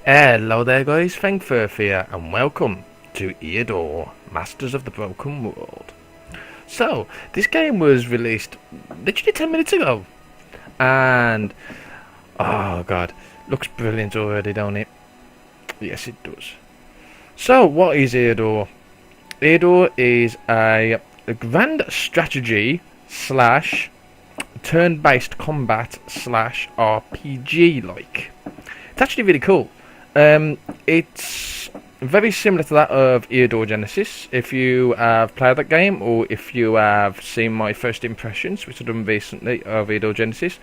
Hello there guys, Fengferth here and welcome to Eador, Masters of the Broken World. So, this game was released literally 10 minutes ago and, oh god, looks brilliant already, don't it? Yes it does. So, what is Eador? Eador is a grand strategy slash turn-based combat slash RPG like. It's actually really cool. It's very similar to that of Eador Genesis. If you have played that game, or if you have seen my first impressions, which I've done recently of Eador Genesis,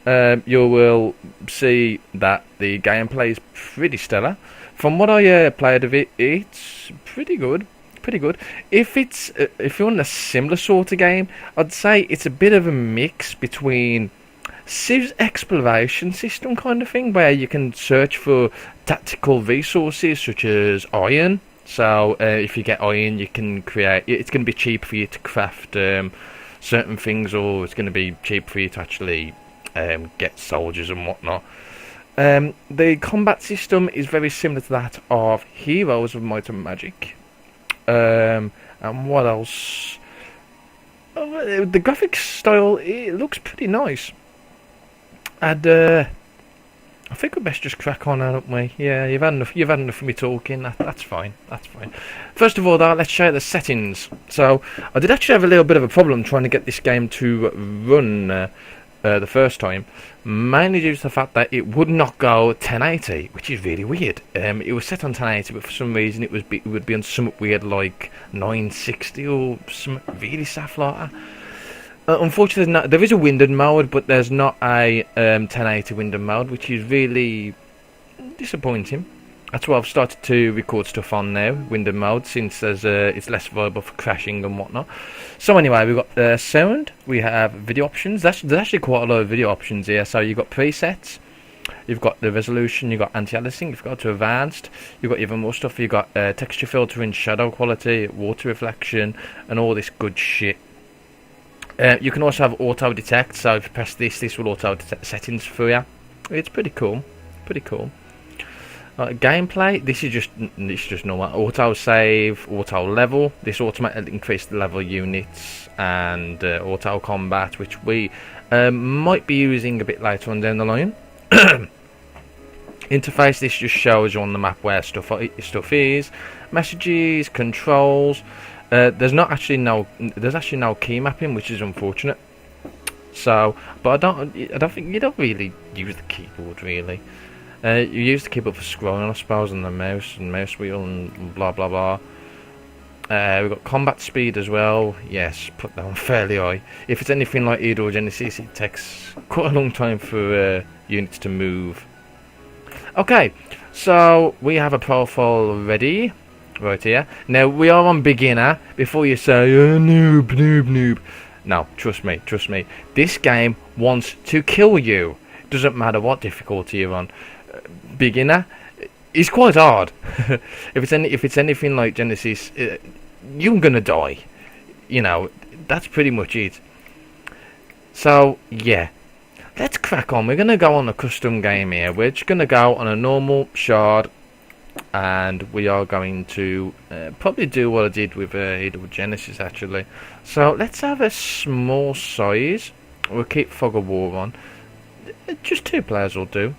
you will see that the gameplay is pretty stellar. From what I played of it, it's pretty good. Pretty good. If you want a similar sort of game, I'd say it's a bit of a mix between Civ's exploration system kind of thing, where you can search for tactical resources such as iron. So if you get iron, you can create. It's going to be cheap for you to craft certain things, or it's going to be cheap for you to actually get soldiers and whatnot. The combat system is very similar to that of Heroes of Might and Magic. And what else? The graphics style, it looks pretty nice. And I think we best just crack on, haven't we? Yeah, you've had enough of me talking. That's fine. That's fine. First of all, though, let's show the settings. So I did actually have a little bit of a problem trying to get this game to run the first time, mainly due to the fact that it would not go 1080, which is really weird. It was set on 1080, but for some reason it would be on something weird like 960 or something really saff like that. Unfortunately, there is a windowed mode, but there's not a 1080 windowed mode, which is really disappointing. That's why I've started to record stuff on now, windowed mode, since it's less viable for crashing and whatnot. So anyway, we've got sound, we have video options. There's actually quite a lot of video options here. So you've got presets, you've got the resolution, you've got anti-aliasing, you've got to advanced, you've got even more stuff. You've got texture filtering, shadow quality, water reflection, and all this good shit. You can also have auto detect, so if you press this will auto detect settings for you. It's pretty cool, pretty cool. Gameplay, this is just normal. Auto save, auto level. This automatically increases the level units, and auto combat, which we might be using a bit later on down the line. Interface, this just shows you on the map where stuff is. Messages, controls. There's actually no key mapping, which is unfortunate. So, but I don't think you don't really use the keyboard really. You use the keyboard for scrolling, I suppose, and the mouse and mouse wheel and blah blah blah. We've got combat speed as well. Yes, put that on fairly high. If it's anything like Eador Genesis, it takes quite a long time for units to move. Okay, so we have a profile ready. Right here. Now we are on beginner. Before you say noob. No, trust me. This game wants to kill you. Doesn't matter what difficulty you're on. Beginner is quite hard. if it's anything like Genesis, you're gonna die. You know, that's pretty much it. So yeah, let's crack on. We're gonna go on a custom game here. We're just gonna go on a normal shard. And we are going to probably do what I did with Eador Genesis actually. So let's have a small size. We'll keep Fog of War on. Just 2 players will do.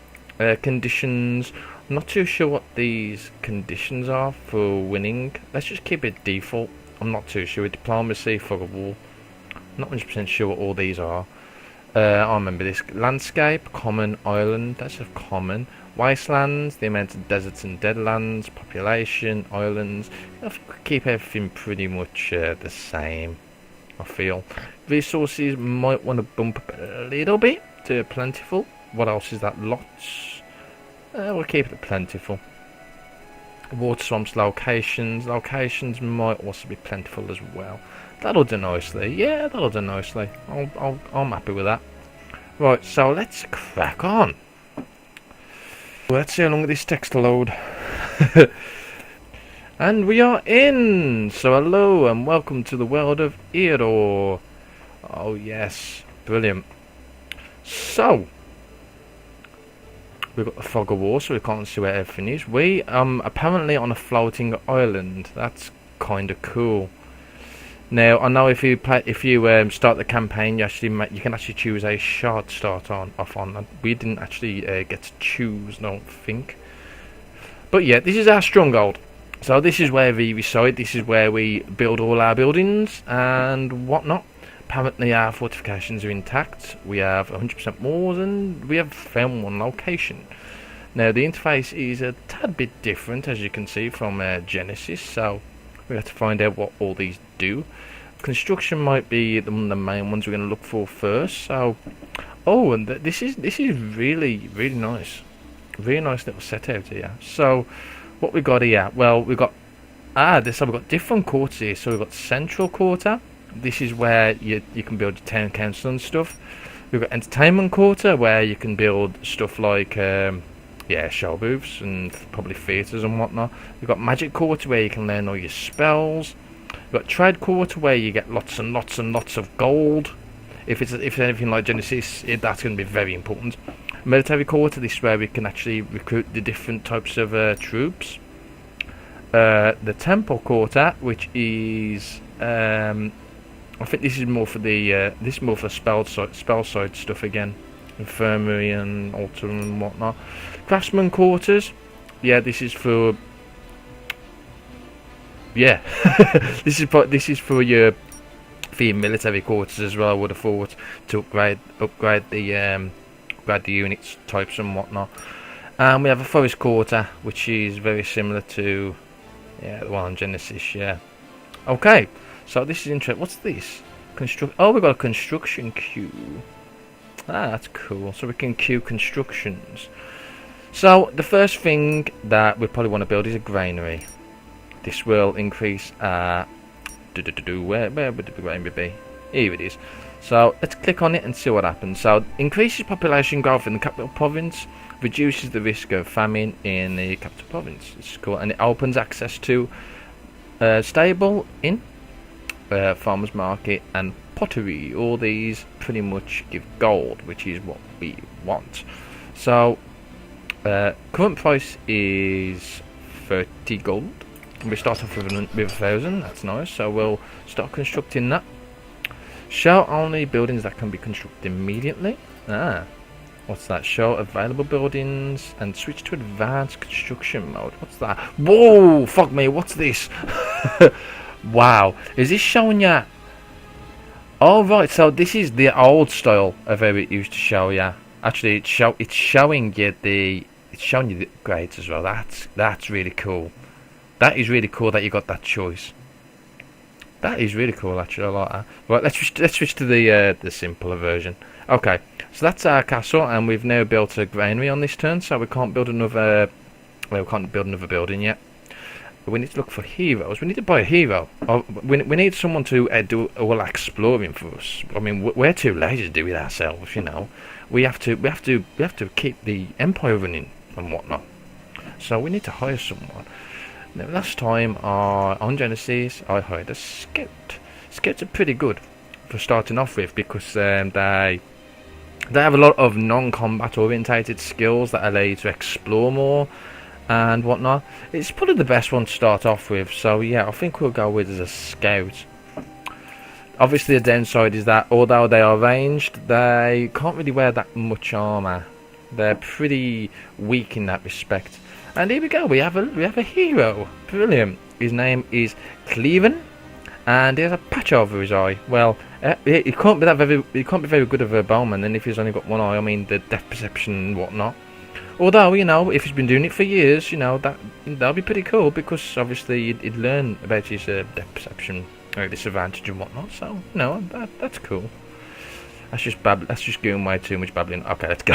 Conditions. I'm not too sure what these conditions are for winning. Let's just keep it default. I'm not too sure. Diplomacy, Fog of War. Not 100% sure what all these are. I remember this. Landscape, common, island. That's a common. Wastelands, the amount of deserts and deadlands, population, islands. I think we keep everything pretty much the same, I feel. Resources might want to bump up a little bit to plentiful. What else is that? Lots. We'll keep it plentiful. Water swamps, locations. Locations might also be plentiful as well. That'll do nicely. Yeah, that'll do nicely. I'm happy with that. Right, so let's crack on. Let's see how long this takes to load. And we are in! So hello and welcome to the world of Eador. Oh yes, brilliant. So, We've got the fog of war, so we can't see where everything is. We apparently on a floating island. That's kind of cool. Now I know if you start the campaign, you can actually choose a shard to start off on. We didn't actually get to choose, I don't think. But yeah, this is our stronghold. So this is where we reside. This is where we build all our buildings and whatnot. Apparently our fortifications are intact. We have 100% walls and we have found one location. Now the interface is a tad bit different, as you can see from Genesis. So we have to find out what all these do. Construction might be one of the main ones we're going to look for first. So, oh, and this is really nice, really nice little setup here. So, what we got here? Well, we've got we've got different quarters here. So we've got central quarter. This is where you can build your town council and stuff. We've got entertainment quarter where you can build stuff like show booths and probably theatres and whatnot. We've got magic quarter where you can learn all your spells. We've got trade quarter where you get lots and lots and lots of gold. If it's anything like Genesis, that's going to be very important. Military quarter, this is where we can actually recruit the different types of troops. The temple quarter, which is I think this is more for the spell side stuff again, infirmary and altar and whatnot. Craftsman quarters, this is for this is for your military quarters as well. I would have thought to upgrade the units types and whatnot. And we have a forest quarter, which is very similar to the one on Genesis. Okay, so this is interesting. What's this? Oh, we've got a construction queue. That's cool. So we can queue constructions. So the first thing that we probably want to build is a granary. This will increase where would the granary be? Here it is. So let's click on it and see what happens. So increases population growth in the capital province, reduces the risk of famine in the capital province. It's cool, and it opens access to stable, inn, farmers market, and pottery. All these pretty much give gold, which is what we want. So current price is 30 gold. We start off with 1,000. That's nice. So we'll start constructing that. Show only buildings that can be constructed immediately. What's that? Show available buildings and switch to advanced construction mode. What's that? Whoa, fuck me, what's this? Wow, is this showing ya? Oh right, so this is the old style of how it used to show ya. Actually, it's showing you the upgrades as well. That's really cool. That is really cool that you got that choice. That is really cool, actually. I like that. Right, let's switch to the simpler version. Okay, so that's our castle, and we've now built a granary on this turn, so we can't build another. Well, we can't build another building yet. But we need to look for heroes. We need to buy a hero. We need someone to do all exploring for us. I mean, we're too lazy to do it ourselves. You know, we have to keep the empire running and whatnot. So we need to hire someone. Now, last time on Genesis, I hired a scout. Scouts are pretty good for starting off with because they have a lot of non-combat orientated skills that allow you to explore more and whatnot. It's probably the best one to start off with. So yeah, I think we'll go with as a scout. Obviously, the downside is that although they are ranged, they can't really wear that much armor. They're pretty weak in that respect. And here we go. We have a hero. Brilliant. His name is Cleven, and he has a patch over his eye. Well, he can't be very good of a bowman. And if he's only got one eye, I mean the depth perception and whatnot. Although, you know, if he's been doing it for years, you know, that'll be pretty cool because obviously you'd learn about his depth perception, disadvantage and whatnot. So, you know, that's cool. That's just going way too much babbling. Okay, let's go.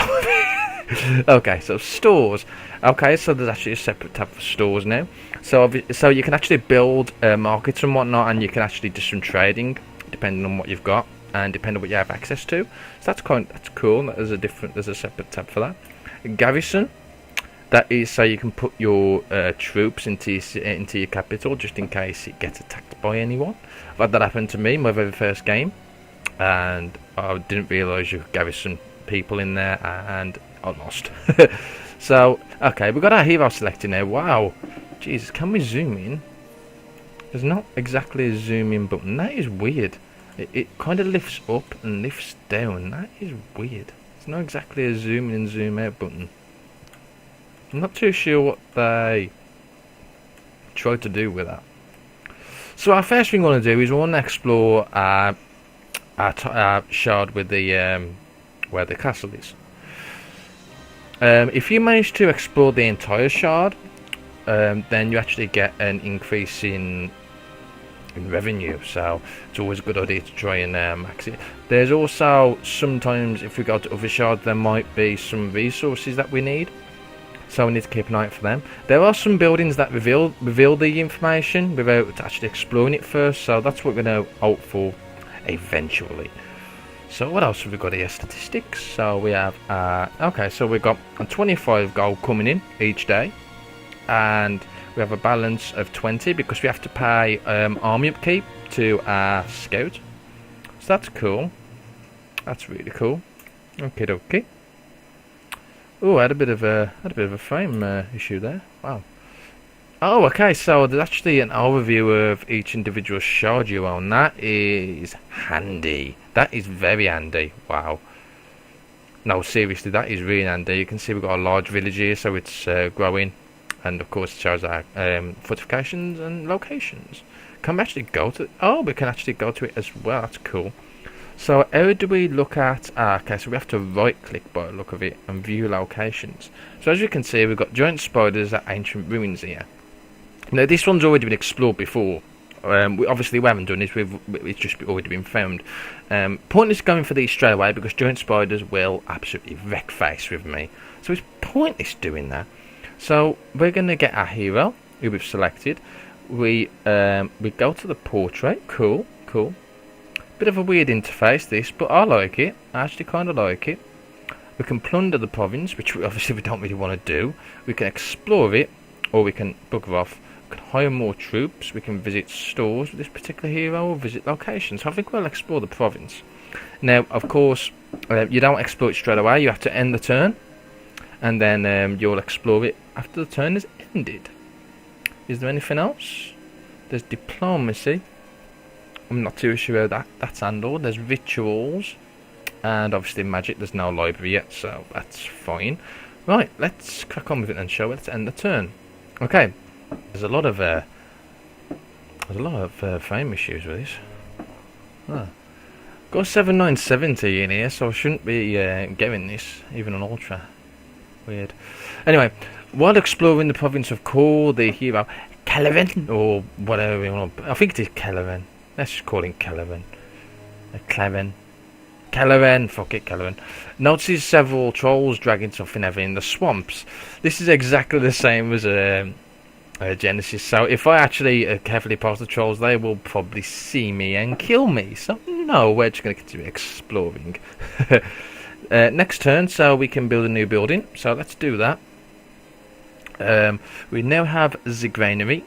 Okay, so stores. Okay, so there's actually a separate tab for stores now. So you can actually build markets and whatnot, and you can actually do some trading depending on what you've got and depending on what you have access to. So that's cool. There's a separate tab for that. Garrison. That is so you can put your troops into your capital just in case it gets attacked by anyone. I've had that happen to me my very first game, and I didn't realise you could garrison people in there, and I lost. So, okay, we've got our hero selected now. Wow. Jesus, can we zoom in? There's not exactly a zoom in button. That is weird. It kind of lifts up and lifts down. That is weird. It's not exactly a zoom in and zoom out button. I'm not too sure what they tried to do with that. So our first thing we want to do is we want to explore our shard with the where the castle is. If you manage to explore the entire shard, then you actually get an increase in revenue. So it's always a good idea to try and max it. There's also sometimes if we go to other shards, there might be some resources that we need. So we need to keep an eye out for them. There are some buildings that reveal the information without actually exploring it first. So that's what we're going to hope for eventually. So what else have we got here? Statistics. So we have okay, so we've got a 25 gold coming in each day, and we have a balance of 20 because we have to pay army upkeep to our scout. So that's cool. That's really cool. Okay, okay. Oh, I had a bit of a frame issue there. Wow. Oh, okay. So there's actually an overview of each individual shard you own. That is handy. That is very handy. Wow. No, seriously, that is really handy. You can see we've got a large village here, so it's growing, and of course it shows our fortifications and locations. Can we actually go to? Oh, we can actually go to it as well. That's cool. So how do we look at... okay, so we have to right click by the look of it and view locations. So as you can see, we've got giant spiders at ancient ruins here. Now this one's already been explored before. Obviously we haven't done this, it's just already been found. Pointless going for these straight away because giant spiders will absolutely wreck face with me. So it's pointless doing that. So we're going to get our hero, who we've selected. We go to the portrait. Cool, cool. Bit of a weird interface this, but I like it. I actually kind of like it. We can plunder the province, which obviously we don't really want to do. We can explore it, or we can bugger off. We can hire more troops. We can visit stores with this particular hero, or visit locations. So I think we'll explore the province. Now, of course, you don't explore it straight away. You have to end the turn, and then you'll explore it after the turn is ended. Is there anything else? There's diplomacy. I'm not too sure how that's handled. There's rituals, and obviously magic. There's no library yet, so that's fine. Right, let's crack on with it and show it. Let's end the turn. Okay, there's a lot of frame issues with this. Got 7970 in here, so I shouldn't be getting this even on ultra. Weird. Anyway, while exploring the province of Kor, the hero Calaven, or whatever we want. I think it is Calaven. Let's just call him Calaven. Calaven, fuck it, Calaven. Notices several trolls dragging something heavy in the swamps. This is exactly the same as Genesis. So if I actually carefully pass the trolls, they will probably see me and kill me. So no, we're just going to continue exploring. Next turn, so we can build a new building. So let's do that. We now have the granary.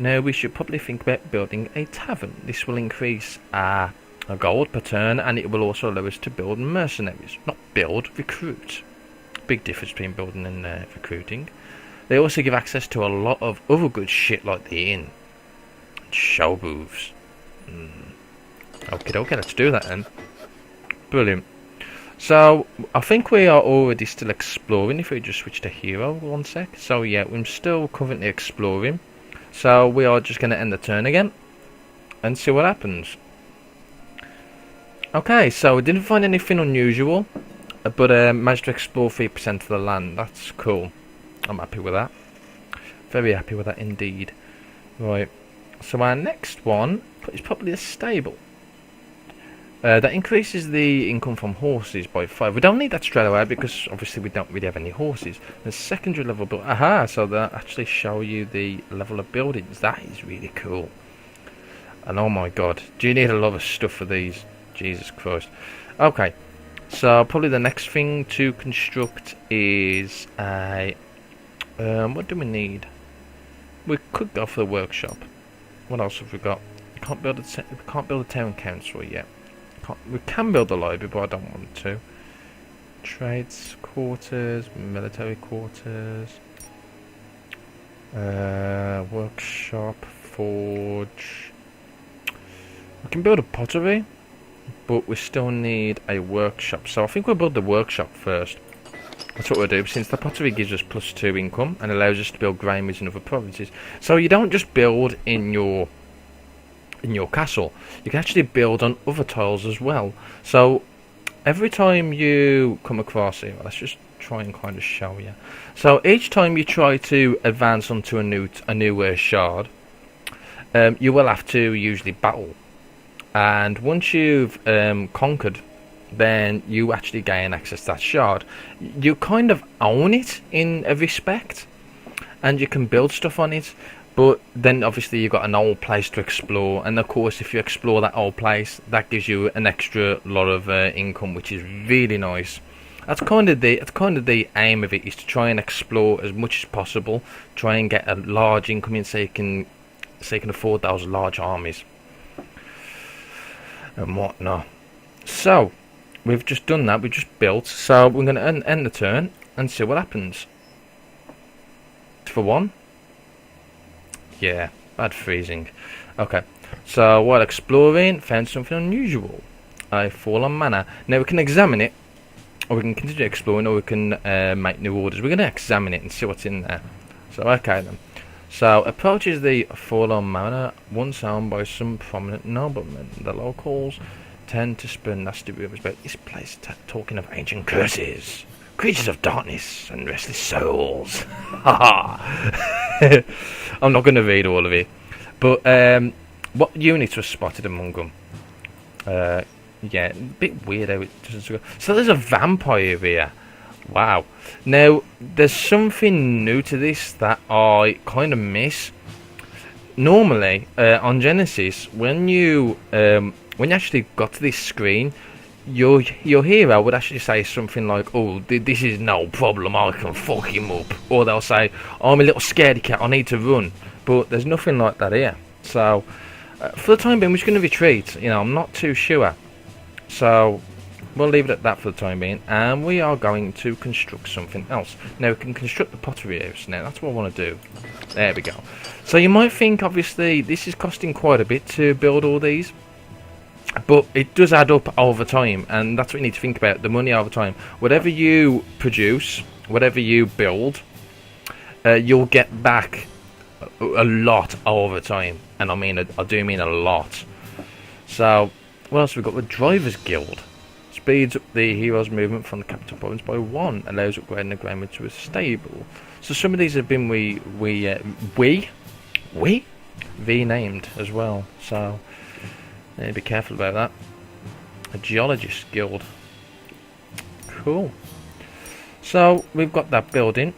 Now we should probably think about building a tavern. This will increase our gold per turn, and it will also allow us to build mercenaries. Not build, recruit. Big difference between building and recruiting. They also give access to a lot of other good shit like the inn. Show booths. Okay, let's do that then. Brilliant. So, I think we are already still exploring. If we just switch to hero 1 sec. So yeah, we're still currently exploring. So we are just going to end the turn again and see what happens. Okay, so we didn't find anything unusual, but managed to explore 3% of the land. That's cool. I'm happy with that. Very happy with that indeed. Right, so our next one is probably a stable. That increases the income from horses by 5. We don't need that straight away because obviously we don't really have any horses. The secondary level build. Aha! So that actually show you the level of buildings. That is really cool. And oh my god, do you need a lot of stuff for these? Jesus Christ. Okay, so probably the next thing to construct is a. What do we need? We could go for the workshop. What else have we got? We can't build a town council yet. We can build a library, but I don't want to. Trades quarters, military quarters, workshop, forge. We can build a pottery, but we still need a workshop. So I think we'll build the workshop first. That's what we'll do, since the pottery gives us +2 income and allows us to build granaries in other provinces. So you don't just build in your castle, you can actually build on other tiles as well. So every time you come across it, let's just try and kind of show you. So each time you try to advance onto a new shard, you will have to usually battle. And once you've conquered, then you actually gain access to that shard. You kind of own it in a respect, and you can build stuff on it. But then obviously you've got an old place to explore, and of course if you explore that old place, that gives you an extra lot of income, which is really nice. That's kind of the aim of it, is to try and explore as much as possible, try and get a large income in, so you can afford those large armies and whatnot. So we've just done that, we've just built, so we're going to end the turn and see what happens. For one, yeah, bad freezing. Okay, so while exploring, found something unusual. A fallen manor. Now we can examine it, or we can continue exploring, or we can make new orders. We're going to examine it and see what's in there. So okay then. So approaches the fallen manor, once owned by some prominent noblemen. The locals tend to spend nasty rumors about this place, talking of ancient curses, creatures of darkness, and restless souls. Haha. I'm not going to read all of it, but what units were spotted among them? Yeah, a bit weird how it doesn't go. So there's a vampire here. Wow. Now there's something new to this that I kind of miss. Normally on Genesis, when you actually got to this screen, your hero would actually say something like, "Oh, this is no problem, I can fuck him up," or they'll say, "I'm a little scaredy cat, I need to run." But there's nothing like that here. So for the time being, we're just going to retreat. I'm not too sure. So we'll leave it at that for the time being, and we are going to construct something else. Now we can construct the pottery house. Now that's what I want to do. There we go. So you might think, obviously, this is costing quite a bit to build all these, but it does add up over time, and that's what you need to think about, the money over time. Whatever you produce, whatever you build, you'll get back a lot over time, and I do mean a lot. So what else have we got? The Drivers Guild speeds up the hero's movement from the capital province by 1, allows upgrading the grammar to a stable. So some of these have been renamed as well, so be careful about that. A Geologist Guild. Cool. So we've got that building.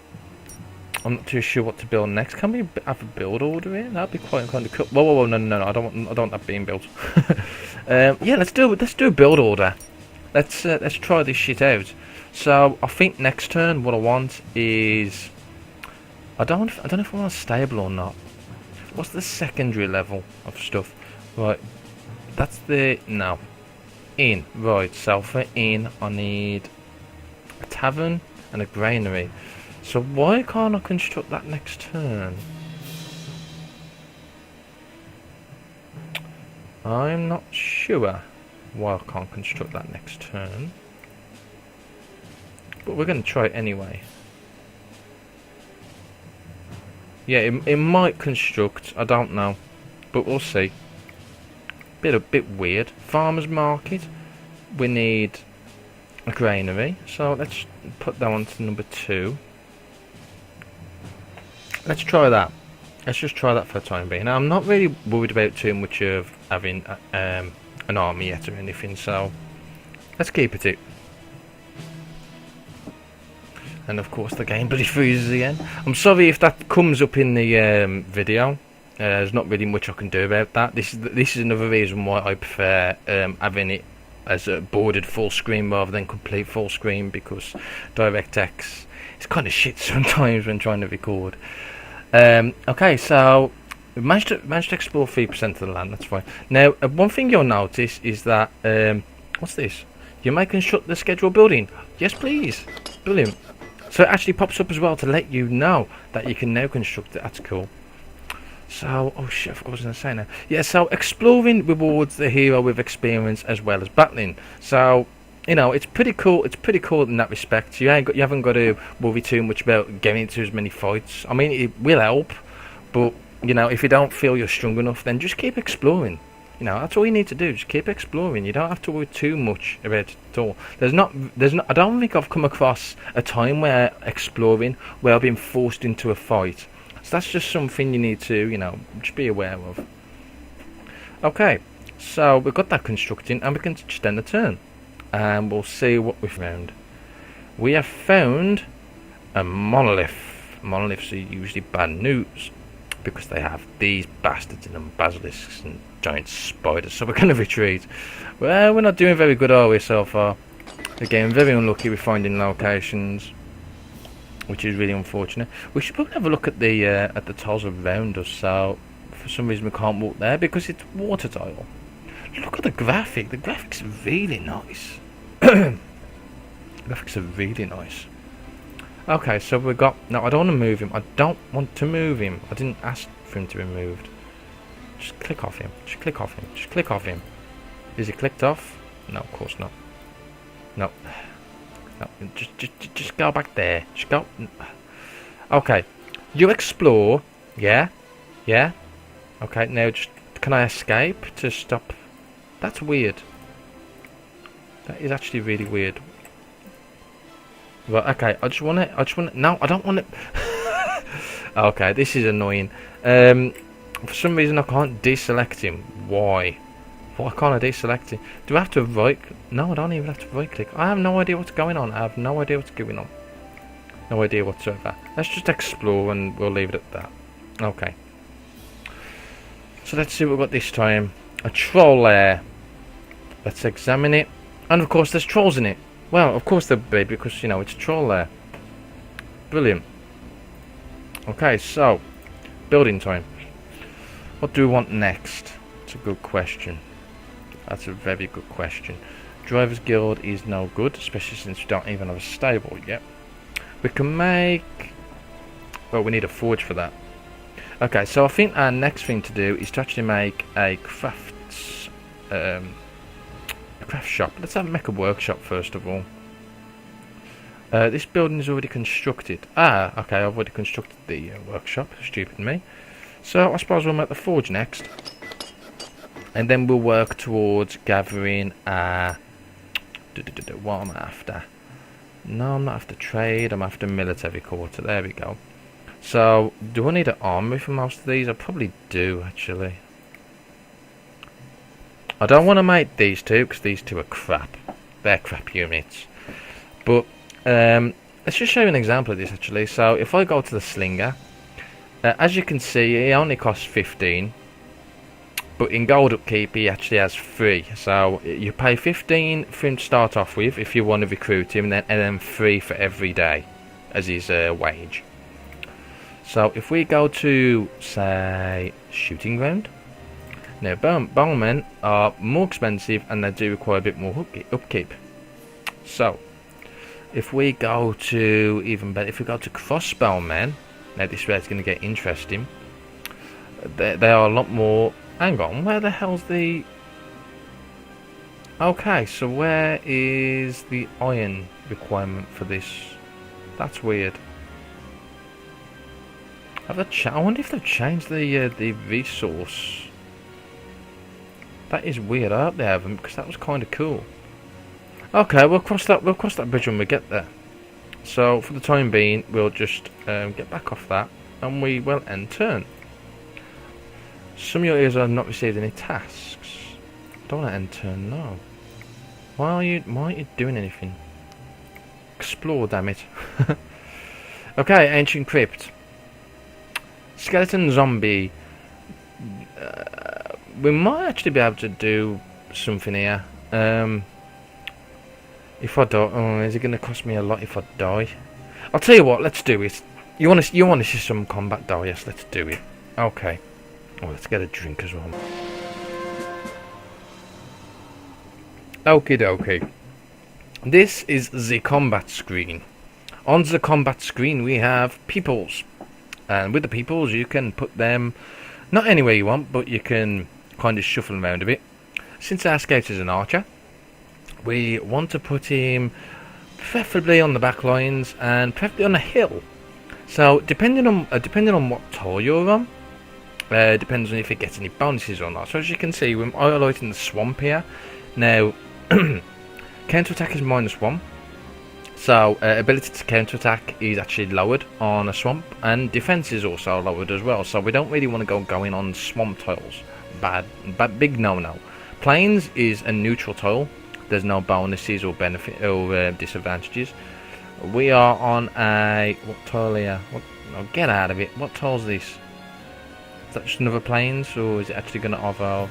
I'm not too sure what to build next. Can we have a build order here? That'd be quite kind of cool. Whoa, no! I don't want that being built. Yeah, let's do a build order. Let's try this shit out. So I think next turn, what I want is, I don't know if I want a stable or not. What's the secondary level of stuff? Right. That's the inn. Right, so for inn I need a tavern and a granary. So why can't I construct that next turn? I'm not sure why I can't construct that next turn, but we're going to try it anyway. Yeah, it might construct, I don't know, but we'll see. A bit weird. Farmer's market. We need a granary, so let's put that on to number 2. Let's try that. Let's just try that for the time being. Now, I'm not really worried about too much of having an army yet or anything, so let's keep it. And of course the game bloody freezes again. I'm sorry if that comes up in the video. There's not really much I can do about that. This is another reason why I prefer having it as a bordered full screen rather than complete full screen, because DirectX is kind of shit sometimes when trying to record. Okay, so we managed to explore 3% of the land. That's fine. Now, one thing you'll notice is that what's this? You may construct the scheduled building. Yes, please. Brilliant. So it actually pops up as well to let you know that you can now construct it. That's cool. So, oh shit, I forgot what I was going to say now. Yeah, so exploring rewards the hero with experience as well as battling. So, you know, it's pretty cool. It's pretty cool in that respect. You haven't got to worry too much about getting into as many fights. I mean, it will help, but you know, if you don't feel you're strong enough, then just keep exploring. You know, that's all you need to do. Just keep exploring. You don't have to worry too much about it at all. There's not. I don't think I've come across a time where exploring where I've been forced into a fight. So that's just something you need to, you know, just be aware of. Okay, so we've got that constructing, and we can just end the turn, and we'll see what we found. We have found a monolith. Monoliths are usually bad news because they have these bastards in them, basilisks and giant spiders. So we're going to retreat. Well, we're not doing very good, are we, so far? Again, very unlucky with finding locations, which is really unfortunate. We should probably have a look at the tiles around us. So for some reason we can't walk there because it's water tile. Look at the graphic. The graphics are really nice. Graphics are really nice. Okay, so we got. No, I don't want to move him. I don't want to move him. I didn't ask for him to be moved. Just click off him. Just click off him. Just click off him. Is he clicked off? No, of course not. No. No, just go back there. Just go. Okay, you explore. Yeah, yeah. Okay, now just can I escape to stop? That's weird. That is actually really weird. Well, okay. I just want to. No, I don't want it. Okay, this is annoying. For some reason I can't deselect him. Why? Why can't I deselect him? Do I have to right? No, I don't even have to right click. I have no idea what's going on. I have no idea what's going on. No idea whatsoever. Let's just explore and we'll leave it at that. Okay. So let's see what we've got this time. A troll lair. Let's examine it. And of course there's trolls in it. Well, of course there'll be because, you know, it's a troll lair. Brilliant. Okay, so building time. What do we want next? It's a good question. That's a very good question. Drivers Guild is no good, especially since we don't even have a stable yet. We can make... Well, we need a forge for that. Okay, so I think our next thing to do is to actually make a craft shop. Let's make a workshop first of all. This building is already constructed. Ah, okay, I've already constructed the workshop. Stupid me. So I suppose we'll make the forge next. And then we'll work towards gathering what am I after? No, I'm not after trade, I'm after military quarter. There we go. So, do I need an armory for most of these? I probably do, actually. I don't want to make these two, because these two are crap. They're crap units. But, let's just show you an example of this, actually. So, if I go to the slinger, as you can see, it only costs 15. But in gold upkeep, he actually has 3. So you pay 15 for him to start off with if you want to recruit him, and then 3 for every day as his wage. So if we go to, say, shooting ground. Now, bowmen are more expensive and they do require a bit more upkeep. So if we go to, even better, if we go to crossbowmen, now this is where it's going to get interesting. They are a lot more... Hang on, where the hell's the... Okay, so where is the iron requirement for this? That's weird. I wonder if they've changed the resource. That is weird. I hope they haven't, because that was kind of cool. Okay, we'll cross that bridge when we get there. So for the time being, we'll just get back off that, and we will end turn. Some of your ears have not received any tasks. Don't want to end turn, no. Why are you doing anything? Explore, damn it. Okay, ancient crypt. Skeleton zombie. We might actually be able to do something here. If I don't, is it going to cost me a lot if I die? I'll tell you what, let's do it. You want to see some combat die? Yes, let's do it. Okay. Oh, let's get a drink as well. Okie dokie. This is the combat screen. On the combat screen we have peoples, and with the peoples you can put them not anywhere you want, but you can kind of shuffle them around a bit. Since our scout is an archer, we want to put him preferably on the back lines and preferably on a hill. So depending on what tile you're on, depends on if it gets any bonuses or not. So as you can see, we're highlighting the swamp here. Now, counter attack is -1. So ability to counter attack is actually lowered on a swamp, and defense is also lowered as well. So we don't really want to go going on swamp tiles. Bad, big no-no. Plains is a neutral tile. There's no bonuses or benefit or disadvantages. We are on a what tile here? What? Oh, get out of it! What tile's this? Is that just another plains, or is it actually going to evolve?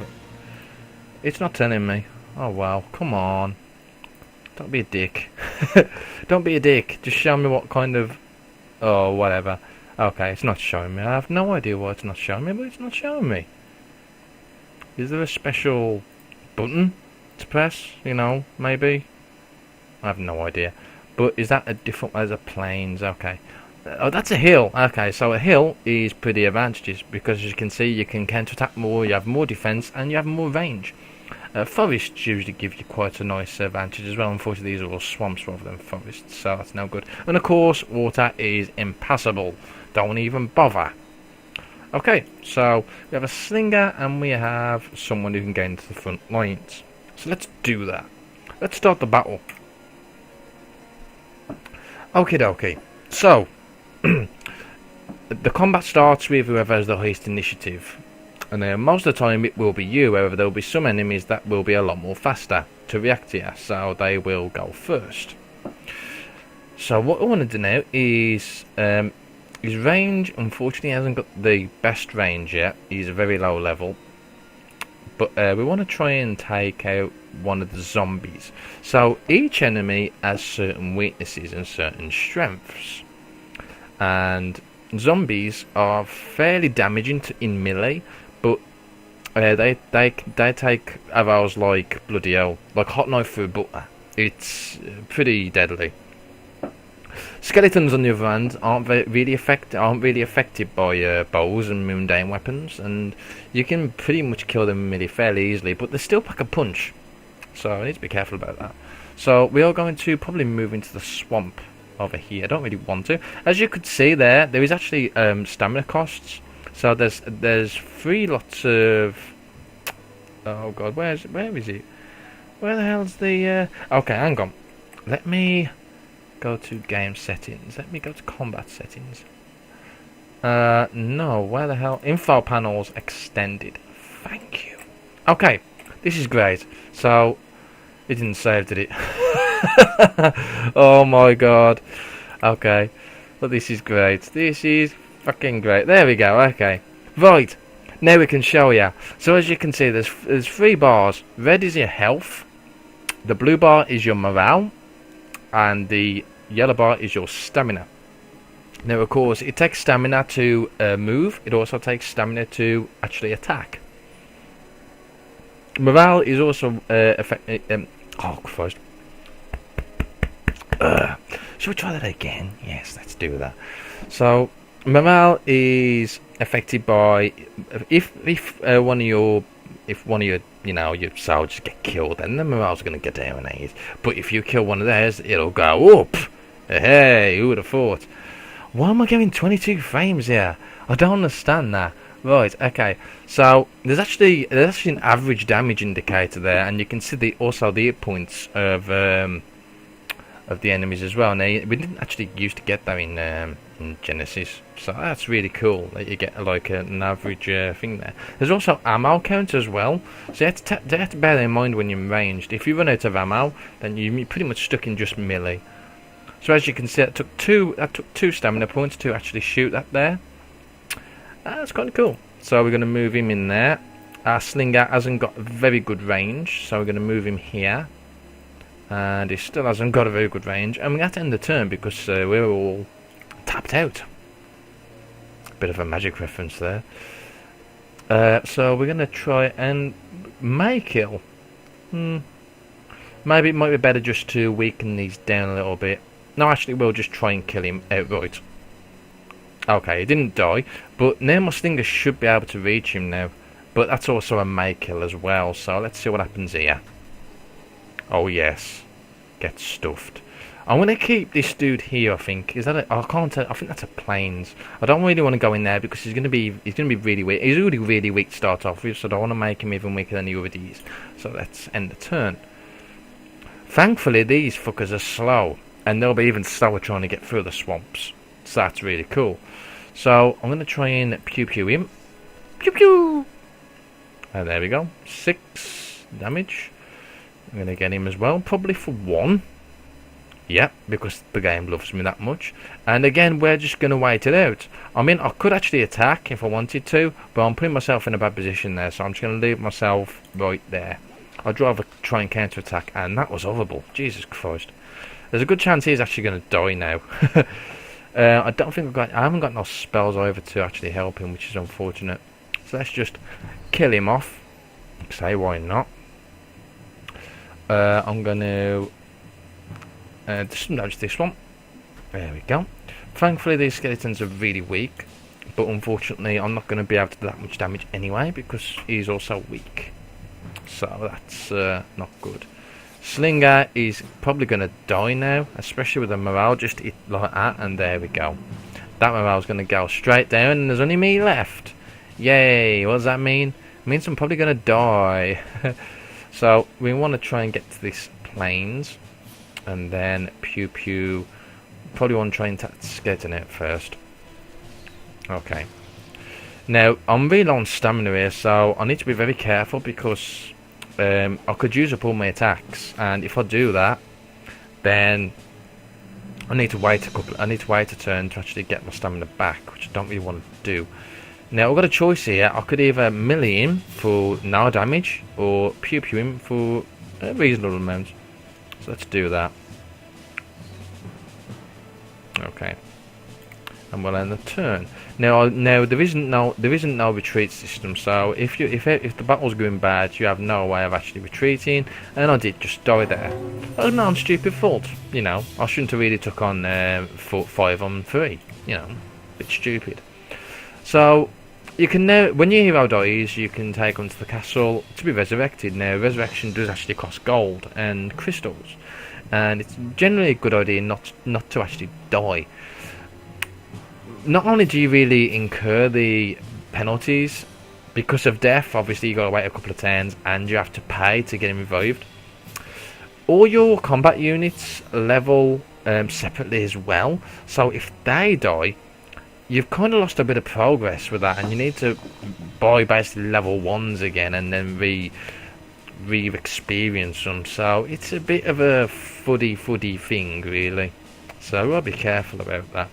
It's not telling me. Oh wow! Come on! Don't be a dick. Don't be a dick. Just show me what kind of... Oh, whatever. Okay, it's not showing me. I have no idea why it's not showing me, but it's not showing me. Is there a special button to press? You know, maybe? I have no idea. But is that a different as a plains? Okay. Oh, that's a hill. Okay, so a hill is pretty advantageous because as you can see, you can counter-attack more, you have more defense, and you have more range. Forests usually give you quite a nice advantage as well. Unfortunately, these are all swamps rather than forests, so that's no good. And of course, water is impassable. Don't even bother. Okay, so we have a slinger and we have someone who can get into the front lines. So let's do that. Let's start the battle. Okie dokie. So, the combat starts with whoever has the highest initiative. And most of the time it will be you, however there will be some enemies that will be a lot more faster to react to you, so they will go first. So what I want to do now is, his range unfortunately hasn't got the best range yet, he's a very low level. But we want to try and take out one of the zombies. So each enemy has certain weaknesses and certain strengths. And zombies are fairly damaging in melee. But they take arrows like bloody hell, like hot knife through butter. It's pretty deadly. Skeletons, on the other hand, aren't really affected by bows and mundane weapons, and you can pretty much kill them really fairly easily. But they still pack a punch, so I need to be careful about that. So we are going to probably move into the swamp over here. I don't really want to. As you could see there is actually stamina costs. So there's 3 lots of... Oh god, where is it? Where the hell's the... Okay, hang on. Let me go to game settings. Let me go to combat settings. No, where the hell? Info panels extended. Thank you. Okay, this is great. So, it didn't save, did it? Oh my god. Okay, but this is great. This is fucking great. There we go. Okay. Right. Now we can show you. So as you can see, there's 3 bars. Red is your health. The blue bar is your morale. And the yellow bar is your stamina. Now, of course, it takes stamina to move. It also takes stamina to actually attack. Morale is also oh Christ. Should we try that again? Yes, let's do that. So morale is affected by if one of your your soldiers get killed, then the morale's going to get down in it. But if you kill one of theirs, it'll go up. Hey, who would have thought? Why am I getting 22 frames here? I don't understand that. Right, okay. So there's actually an average damage indicator there, and you can see also the hit points of the enemies as well. Now we didn't actually used to get that in Genesis, so that's really cool that you get like an average thing there. There's also ammo count as well, so you have to bear that in mind when you're ranged. If you run out of ammo, then you're pretty much stuck in just melee. So as you can see, that took two stamina points to actually shoot that there. That's kind of cool. So we're going to move him in there. Our slinger hasn't got very good range, so we're going to move him here. And he still hasn't got a very good range, and we have to end the turn because we're all tapped out. Bit of a magic reference there. So we're going to try and may kill. Maybe it might be better just to weaken these down a little bit. No, actually, we'll just try and kill him outright. Okay, he didn't die, but now my stinger should be able to reach him now. But that's also a May kill as well, so let's see what happens here. Oh yes, get stuffed. I'm going to keep this dude here, I think. Is that a... I can't tell. I think that's a plains. I don't really want to go in there because he's going to be really weak. He's already really weak to start off with, so I don't want to make him even weaker than the other D's. So let's end the turn. Thankfully, these fuckers are slow, and they'll be even slower trying to get through the swamps. So that's really cool. So I'm going to try and pew him. Pew pew! And there we go. 6 damage. I'm going to get him as well, probably for 1. Yep, because the game loves me that much. And again, we're just going to wait it out. I mean, I could actually attack if I wanted to, but I'm putting myself in a bad position there, so I'm just going to leave myself right there. I'd rather try and counter-attack, and that was horrible. Jesus Christ. There's a good chance he's actually going to die now. I don't think I haven't got no spells over to actually help him, which is unfortunate. So let's just kill him off. Say why not. I'm going to just this one. There we go. Thankfully these skeletons are really weak, but unfortunately I'm not going to be able to do that much damage anyway because he's also weak. So that's not good. Slinger is probably going to die now, especially with the morale just hit like that, and there we go. That morale's going to go straight down, and there's only me left. Yay! What does that mean? It means I'm probably going to die. So we want to try and get to this plains, and then pew. Probably want to try and attack the skeleton out first. Okay. Now I'm really low on stamina here, so I need to be very careful because I could use up all my attacks, and if I do that, then I need to wait a turn to actually get my stamina back, which I don't really want to do. Now I've got a choice here. I could either melee him for no damage or pew him for a reasonable amount. So let's do that. Okay. And we'll end the turn. Now there isn't no retreat system. So if the battle's going bad, you have no way of actually retreating. And I did just die there. That was my own stupid fault. You know, I shouldn't have really took on 5 on 3. You know, a bit stupid. So you can now, when your hero dies, you can take them to the castle to be resurrected. Now resurrection does actually cost gold and crystals, and it's generally a good idea not to actually die. Not only do you really incur the penalties because of death, obviously you gotta wait a couple of turns and you have to pay to get him revived. All your combat units level separately as well, so if they die, you've kind of lost a bit of progress with that, and you need to buy basically level 1s again and then re-experience them. So it's a bit of a fuddy thing really, so I'll be careful about that.